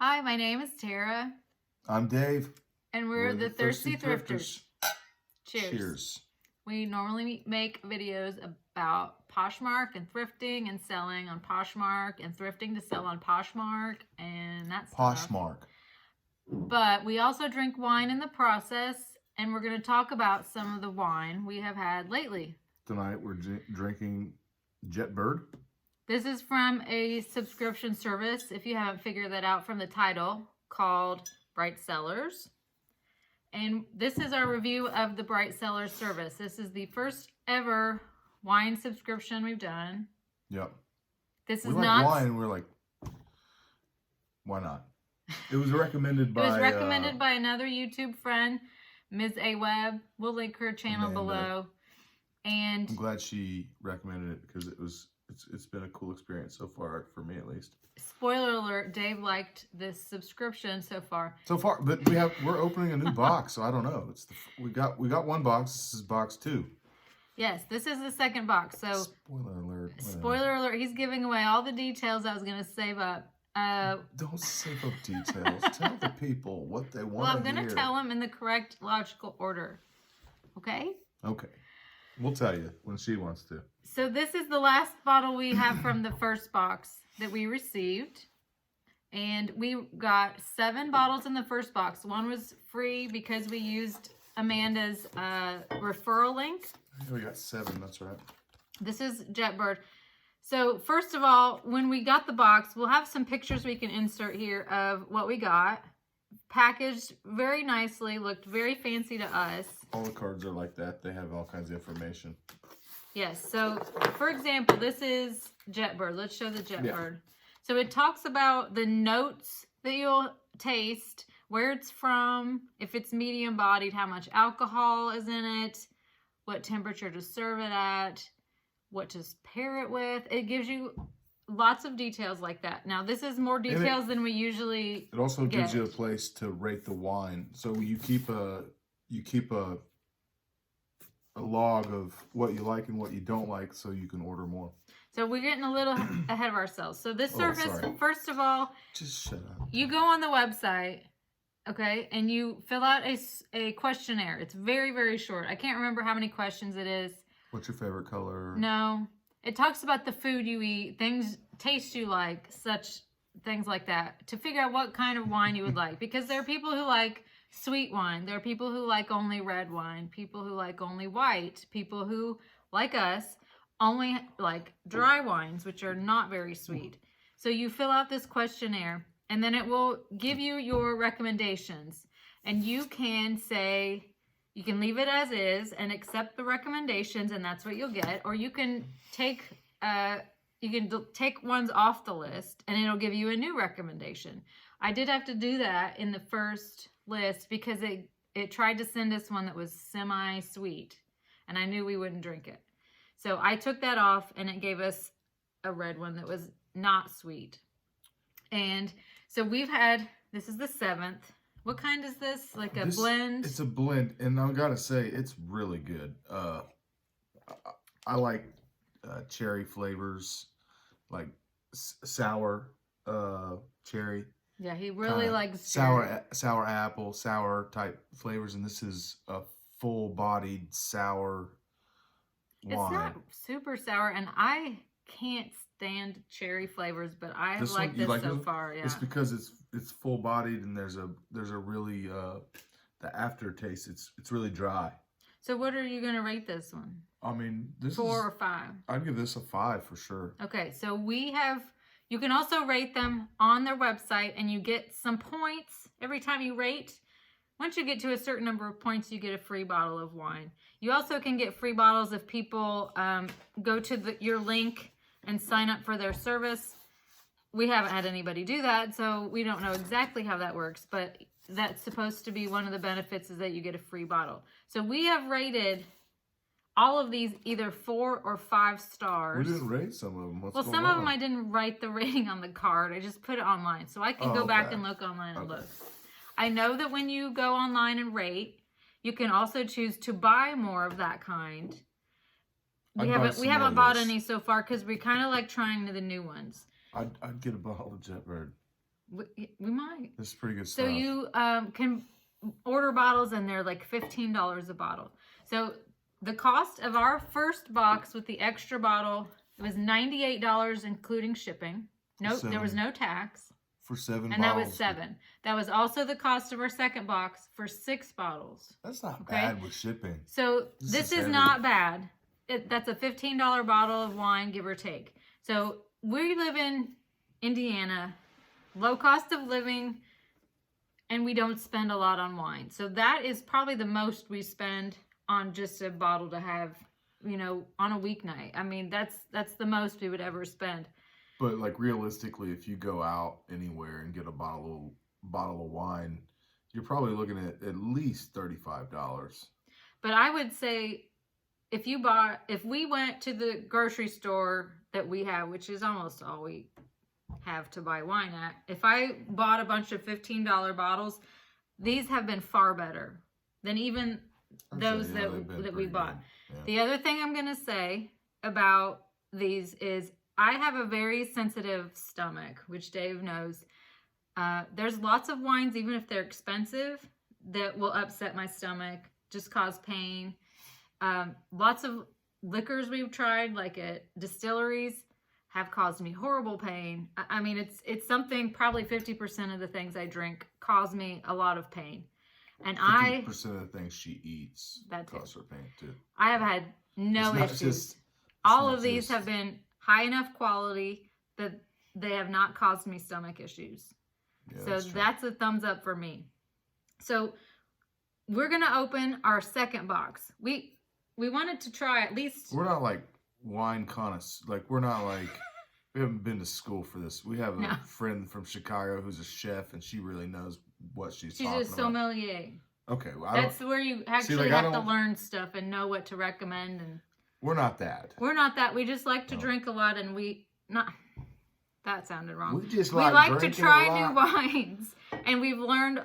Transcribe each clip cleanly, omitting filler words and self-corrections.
Hi, my name is Tara. I'm Dave. And we're the Thirsty Thrifters. Cheers. We normally make videos about Poshmark and thrifting and selling on Poshmark and thrifting to sell on Poshmark and that stuff. Poshmark. But we also drink wine in the process, and we're going to talk about some of the wine we have had lately. Tonight we're drinking Jetbird. This is from a subscription service, if you haven't figured that out from the title, called Bright Cellars. And this is our review of the Bright Cellars service. This is the first ever wine subscription we've done. Yep. This we is like not wine, and we're like, why not? It was recommended by. It was recommended by another YouTube friend, Ms. A Webb. We'll link her channel below. And I'm glad she recommended it because it's been a cool experience so far, for me at least. Spoiler alert, Dave liked this subscription so far. But we're opening a new box, so I don't know. We got one box. This is box 2. Yes, this is the second box. So spoiler alert. Spoiler alert, he's giving away all the details I was going to save up. Don't save up details. Tell the people what they want to hear. Well, I'm going to tell them in the correct logical order. Okay? Okay. We'll tell you when she wants to. So this is the last bottle we have from the first box that we received. And we got 7 bottles in the first box. One was free because we used Amanda's referral link. We got 7, that's right. This is Jetbird. So first of all, when we got the box, we'll have some pictures we can insert here of what we got. Packaged very nicely, looked very fancy to us. All the cards are like that. They have all kinds of information. Yes, so for example, this is Jetbird. Let's show the Jetbird. Yeah. So it talks about the notes that you'll taste, where it's from, if it's medium bodied, how much alcohol is in it, what temperature to serve it at, what to pair it with. It gives you lots of details like that. Now, this is more details than we usually It also gives you a place to rate the wine. So you keep a log of what you like and what you don't like, so you can order more. So we're getting a little ahead of ourselves. So this service, first of all, just shut up. You go on the website, okay, and you fill out a questionnaire. It's very, very short. I can't remember how many questions it is. What's your favorite color? No. It talks about the food you eat, things, taste you like, such things like that, to figure out what kind of wine you would like. Because there are people who like sweet wine. There are people who like only red wine, people who like only white, people who, like us, only like dry wines, which are not very sweet. So you fill out this questionnaire, and then it will give you your recommendations. And you can say, you can leave it as is and accept the recommendations, and that's what you'll get. Or you can take ones off the list, and it'll give you a new recommendation. I did have to do that in the first list because it tried to send us one that was semi-sweet, and I knew we wouldn't drink it. So I took that off, and it gave us a red one that was not sweet. And so we've had, this is the 7th. What kind is this? Like a blend? It's a blend, and I gotta say, it's really good. I like cherry flavors, like sour cherry. Yeah, he really likes sour apple, sour type flavors, and this is a full-bodied sour wine. It's not super sour, and I can't stand cherry flavors, but I have liked this so far. Yeah, it's because it's full-bodied, and there's a really the aftertaste. It's really dry. So what are you gonna rate this one? I mean, this 4 or 5. I'd give this a 5 for sure. Okay, so we have. You can also rate them on their website, and you get some points every time you rate. Once you get to a certain number of points, you get a free bottle of wine. You also can get free bottles if people go to your link and sign up for their service. We haven't had anybody do that, so we don't know exactly how that works, but that's supposed to be one of the benefits, is that you get a free bottle. So we have rated all of these either 4 or 5 stars. We didn't rate some of them. Well, some of them I didn't write the rating on the card. I just put it online, so I can go back and look online and look. I know that when you go online and rate, you can also choose to buy more of that kind. We haven't bought any so far because we kind of like trying the new ones. I'd get a bottle of Jetbird. We might. This is pretty good stuff. So you can order bottles and they're like $15 a bottle. So the cost of our first box with the extra bottle, it was $98 including shipping. Nope, there was no tax. For 7 and bottles. that was 7. That was also the cost of our second box for 6 bottles. That's not bad with shipping. So this is not bad. That's a $15 bottle of wine, give or take. So we live in Indiana, low cost of living, and we don't spend a lot on wine. So that is probably the most we spend on just a bottle to have, you know, on a weeknight. I mean, that's the most we would ever spend. But like realistically, if you go out anywhere and get a bottle of wine, you're probably looking at least $35. But I would say if we went to the grocery store that we have, which is almost all we have to buy wine at, if I bought a bunch of $15 bottles, these have been far better than even those that we bought. Yeah. The other thing I'm going to say about these is I have a very sensitive stomach, which Dave knows. There's lots of wines, even if they're expensive, that will upset my stomach, just cause pain. Lots of liquors we've tried, like at distilleries, have caused me horrible pain. I mean, it's something, probably 50% of the things I drink cause me a lot of pain. And 50% of the things she eats cause her pain too. I have had no issues. All of these have been high enough quality that they have not caused me stomach issues. Yeah, so that's a thumbs up for me. So we're going to open our second box. We wanted to try at least... We're not like wine connoisseurs. Like, we're not like... We haven't been to school for this. We have a friend from Chicago who's a chef, and she really knows what she's talking about. She's a sommelier. Okay. Well, that's where you actually have to learn stuff and know what to recommend. And we're not that. We're not that. We just like to drink a lot, and that sounded wrong. We like to try new wines, and we've learned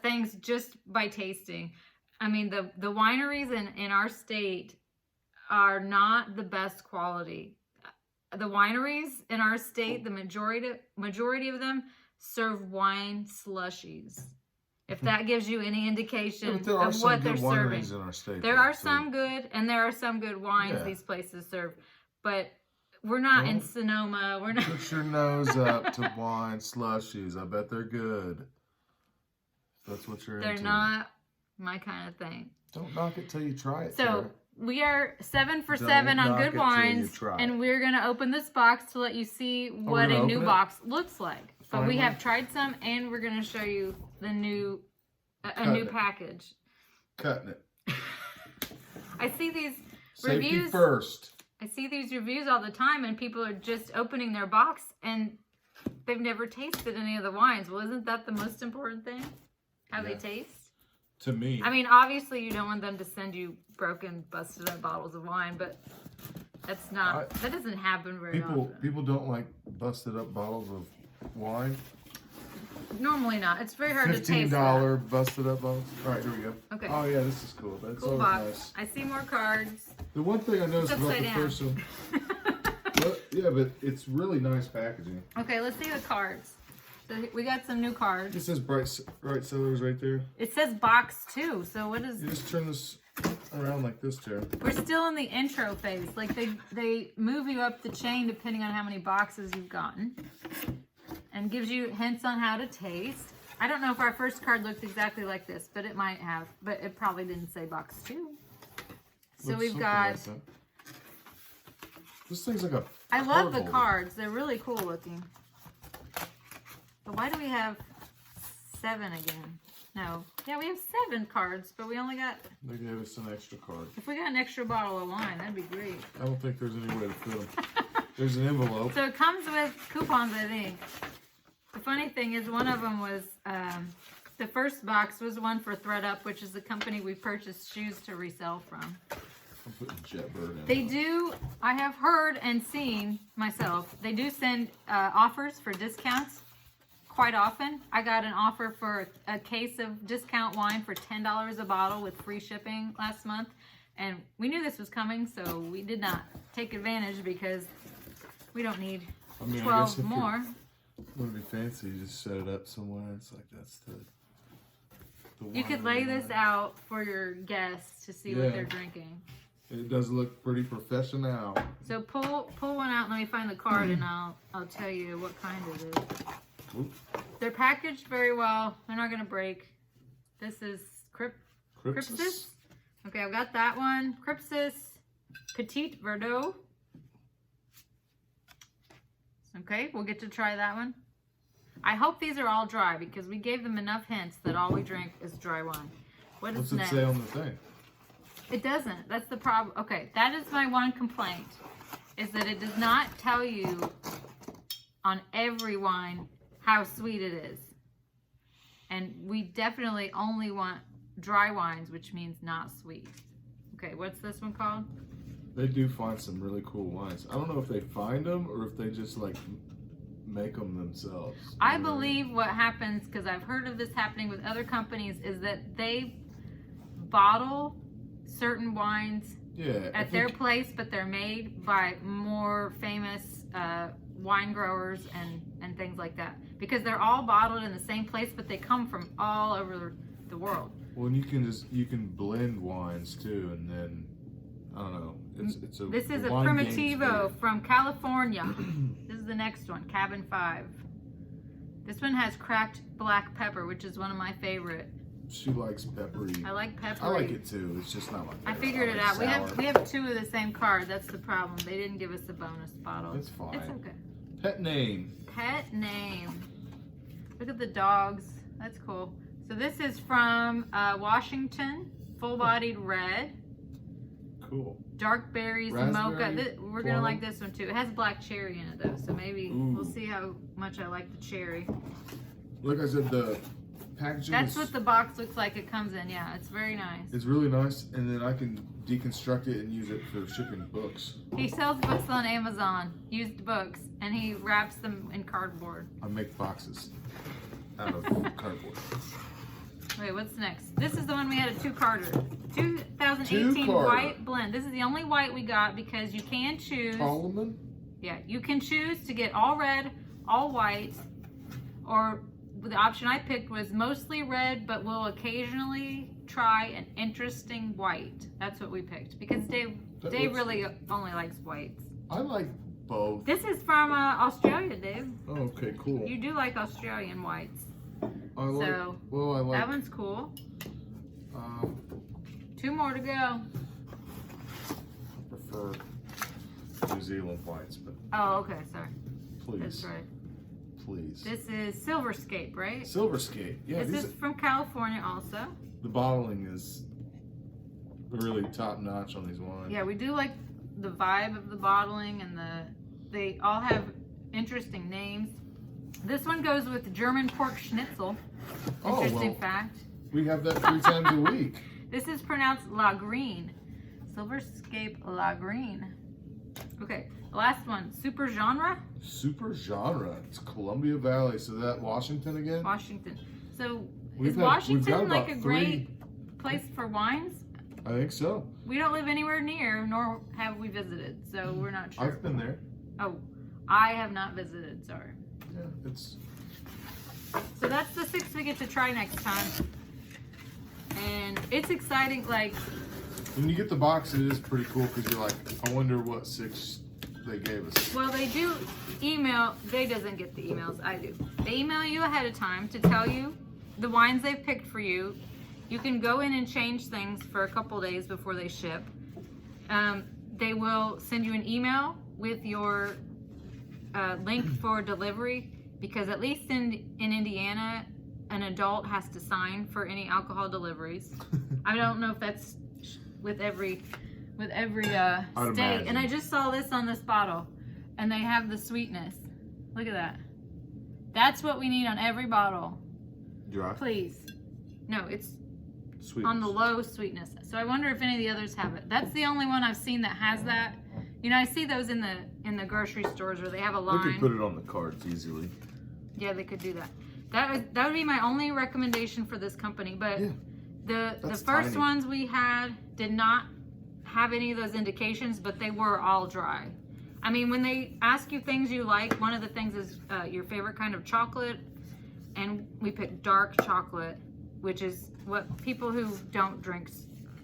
things just by tasting. I mean, the wineries in our state are not the best quality. The wineries in our state, the majority of them serve wine slushies. If that gives you any indication of what they're serving. In our state, there are some good, and there are some good wines these places serve. But we're not in Sonoma. We're not. Put your nose up to wine slushies. I bet they're good. That's what you're into. They're not my kind of thing. Don't knock it till you try it. So we are 7 for 7 on good wines, and we're going to open this box to let you see what a new box looks like. But we have tried some, and we're going to show you the new package. Cutting it. I see these Safety reviews first. I see these reviews all the time, and people are just opening their box, and they've never tasted any of the wines. Well, isn't that the most important thing? How they taste? To me. I mean, obviously, you don't want them to send you broken, busted up bottles of wine, but that's not, that doesn't happen very often. People don't like busted up bottles of wine. Normally not. It's very hard to taste. $15 busted up bottles. All right, here we go. Okay. Oh yeah, this is cool. That's cool box. Nice. I see more cards. The one thing I noticed about the first one. But it's really nice packaging. Okay, let's see the cards. So we got some new cards. It says Bright Cellars right there. It says box 2. So what is? You just turn this around like this, chair. We're still in the intro phase. Like they move you up the chain depending on how many boxes you've gotten, and gives you hints on how to taste. I don't know if our first card looked exactly like this, but it might have. But it probably didn't say box 2. So we've got. Like this thing's like a. I love the cards. They're really cool looking. But why do we have 7 again? No. Yeah, we have 7 cards, but we only got... They gave us an extra card. If we got an extra bottle of wine, that'd be great. I don't think there's any way to fit them. There's an envelope. So it comes with coupons, I think. The funny thing is one of them was... the first box was one for ThreadUp, which is the company we purchased shoes to resell from. I'm putting Jetbird in. They do... I have heard and seen myself. They do send offers for discounts. Quite often. I got an offer for a case of discount wine for $10 a bottle with free shipping last month, and we knew this was coming, so we did not take advantage because we don't need 12 more. Wouldn't be fancy. You just set it up somewhere. It's like that's the You could lay this out for your guests to see what they're drinking. It does look pretty professional. So pull one out. Let me find the card, and I'll tell you what kind it is. Oop. They're packaged very well. They're not gonna break. This is Crypsis. Okay, I've got that one. Crypsis Petit Verdot. Okay, we'll get to try that one. I hope these are all dry because we gave them enough hints that all we drink is dry wine. What's it say on the thing? It doesn't. That's the problem. Okay, that is my one complaint, is that it does not tell you on every wine how sweet it is. And we definitely only want dry wines, which means not sweet. Okay, what's this one called? They do find some really cool wines. I don't know if they find them or if they just like make them themselves. I believe what happens, because I've heard of this happening with other companies, is that they bottle certain wines at their place, but they're made by more famous wine growers and things like that, because they're all bottled in the same place, but they come from all over the world. Well, and you can blend wines too, and then I don't know. This is a Primitivo from California. This is the next one, Cabin 5. This one has cracked black pepper, which is one of my favorite. She likes peppery. I like peppery. I like it too. It's just not like I figured it out. We have two of the same card. That's the problem. They didn't give us a bonus bottle. It's fine. It's okay. Pet name. Pet name. Look at the dogs. That's cool. So this is from Washington. Full-bodied red. Cool. Dark berries, Raspberry, mocha. We're going to like this one too. It has black cherry in it though. So maybe we'll see how much I like the cherry. Like I said, the packaging That's what the box looks like it comes in. Yeah, it's very nice. It's really nice, and then I can deconstruct it and use it for shipping books. He sells books on Amazon, used books, and he wraps them in cardboard. I make boxes out of cardboard. Wait, what's next? This is the one we had a two-carter. 2018 Two-carter. white blend. This is the only white we got because you can choose. Parliament? Yeah, you can choose to get all red, all white, or the option I picked was mostly red, but we'll occasionally try an interesting white. That's what we picked because Dave really only likes whites. I like both. This is from Australia, Dave. Oh, okay, cool. You do like Australian whites. I like. So, well, I like. That one's cool. 2 more to go. I prefer New Zealand whites, but. Oh, okay, sorry. Please. That's right. Please. This is Silverscape, right? Silverscape. Yeah. This is from California also. The bottling is really top notch on these wines. Yeah, we do like the vibe of the bottling, and they all have interesting names. This one goes with German pork schnitzel. Interesting fact. We have that 3 times a week. This is pronounced La Green. Silverscape La Green. Okay, the last one, Super Genre. Super Genre. It's Columbia Valley. So that Washington again? Washington. So We've is got Washington like a about great place for wines? I think so. We don't live anywhere near, nor have we visited, so we're not sure. I've been there. Oh, I have not visited, sorry. Yeah, it's... So that's the 6 we get to try next time. And it's exciting, like... When you get the box, it is pretty cool because you're like, I wonder what 6 they gave us. Well, they do email... They doesn't get the emails, I do. They email you ahead of time to tell you the wines they've picked for you. You can go in and change things for a couple days before they ship. They will send you an email with your link for delivery, because at least in Indiana, an adult has to sign for any alcohol deliveries. I don't know if that's with every state. imagine. And I just saw this on this bottle, and they have the sweetness. Look at that. That's what we need on every bottle. Dry? Please. No, it's Sweetness. on the low sweetness. So I wonder if any of the others have it. That's the only one I've seen that has that. You know, I see those in the grocery stores where they have a line. We could put it on the cards easily. Yeah, they could do that. That would be my only recommendation for this company. But Yeah, the that's first tiny. ones we had did not have any of those indications, but they were all dry. I mean, when they ask you things you like, one of the things is your favorite kind of chocolate, and we picked dark chocolate, which is what people who don't drink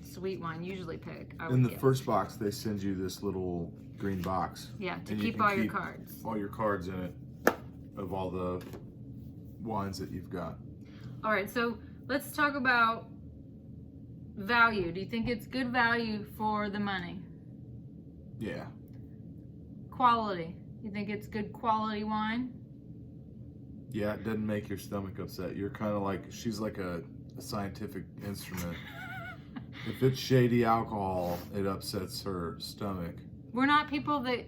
sweet wine usually pick. In the first box, they send you this little green box. Yeah, to and keep all your cards. All your cards in it of all the wines that you've got. All right, so let's talk about value. Do you think it's good value for the money? Yeah. Quality. You think it's good quality wine? Yeah, it doesn't make your stomach upset. You're kind of like, she's like a scientific instrument. If it's shady alcohol, it upsets her stomach. We're not people that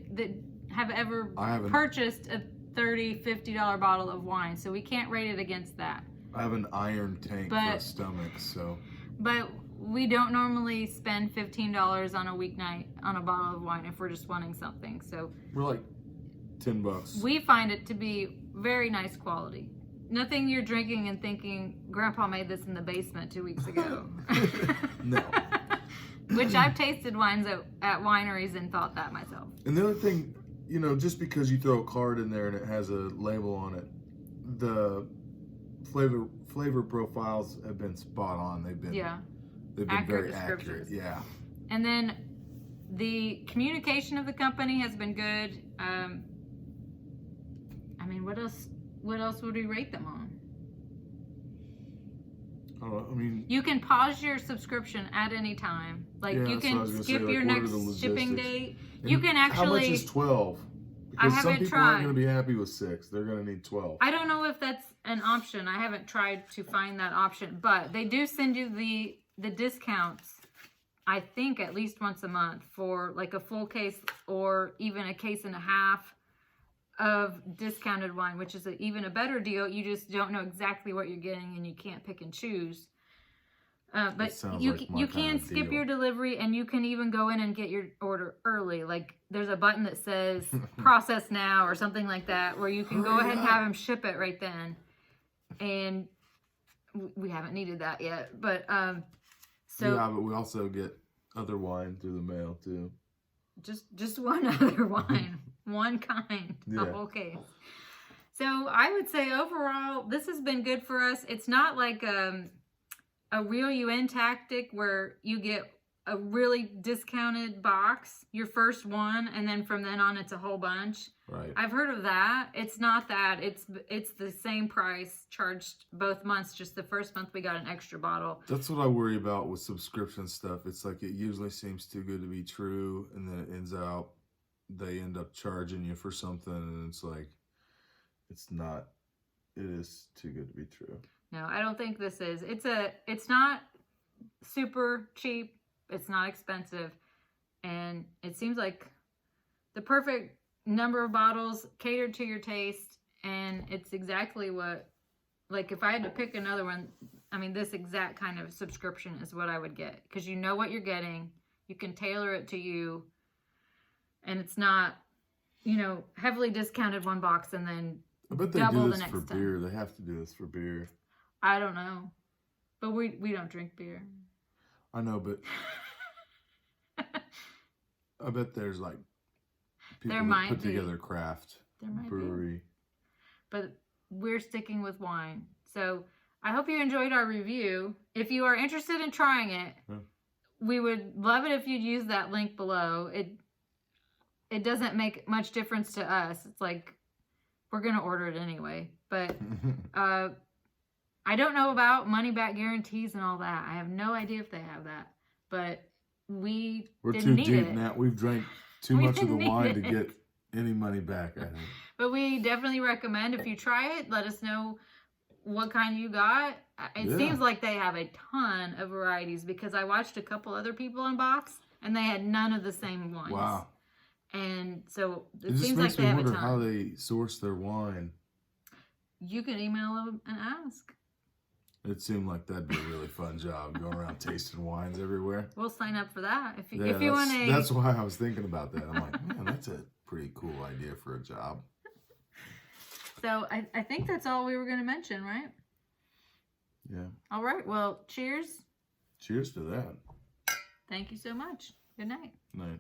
have ever purchased a $30, $50 bottle of wine, so we can't rate it against that. I have an iron tank for a stomach, so. But we don't normally spend $15 on a weeknight on a bottle of wine if we're just wanting something. So we're like $10. We find it to be very nice quality. Nothing you're drinking and thinking, Grandpa made this in the basement 2 weeks ago. No. Which I've tasted wines at wineries and thought that myself. And the other thing, you know, just because you throw a card in there and it has a label on it, the flavor profiles have been spot on. They've been very accurate. Yeah. And then the communication of the company has been good. I mean, what else would we rate them on? I don't know. I mean, you can pause your subscription at any time. Like you can skip your next shipping date. And you can actually. How much is 12? Because some people aren't going to be happy with 6. They're going to need 12. I don't know if that's an option. I haven't tried to find that option, but they do send you the discounts. I think at least once a month for like a full case or even a case and a half of discounted wine, which is even a better deal. You just don't know exactly what you're getting and you can't pick and choose. But you can skip your delivery, and you can even go in and get your order early. Like there's a button that says process now or something like that, where you can go ahead and have them ship it right then. And we haven't needed that yet, but but we also get other wine through the mail too. Just one other wine, one kind, a whole case. So I would say overall, this has been good for us. It's not like a reel you in tactic where you get a really discounted box, your first one, and then from then on it's a whole bunch. Right. I've heard of that. It's not that. It's the same price charged both months. Just the first month we got an extra bottle. That's what I worry about with subscription stuff. It's like it usually seems too good to be true, and then it ends out they end up charging you for something, and it's like it's not. It is too good to be true. No, I don't think this is. It's not super cheap. It's not expensive. And it seems like the perfect number of bottles catered to your taste. And it's exactly what, like if I had to pick another one, I mean, this exact kind of subscription is what I would get. Because you know what you're getting. You can tailor it to you. And it's not, heavily discounted one box and then I bet they double do the this next for time. beer. They have to do this for beer. I don't know. But we don't drink beer. I know, but I bet there's like people that put together craft brewery. But we're sticking with wine. So I hope you enjoyed our review. If you are interested in trying it, we would love it if you'd use that link below. It doesn't make much difference to us. It's like we're going to order it anyway. But I don't know about money back guarantees and all that. I have no idea if they have that. But we're too deep now. We've drank too much of the wine to get any money back, I think. But we definitely recommend if you try it, let us know what kind you got. It seems like they have a ton of varieties because I watched a couple other people unbox and they had none of the same ones. Wow. And so it seems like they have a ton. How they source their wine. You can email them and ask. It seemed like that'd be a really fun job, going around tasting wines everywhere. We'll sign up for that. If you want to. That's why I was thinking about that. I'm like, man, that's a pretty cool idea for a job. So I think that's all we were going to mention, right? Yeah. All right. Well, cheers. Cheers to that. Thank you so much. Good night. Night.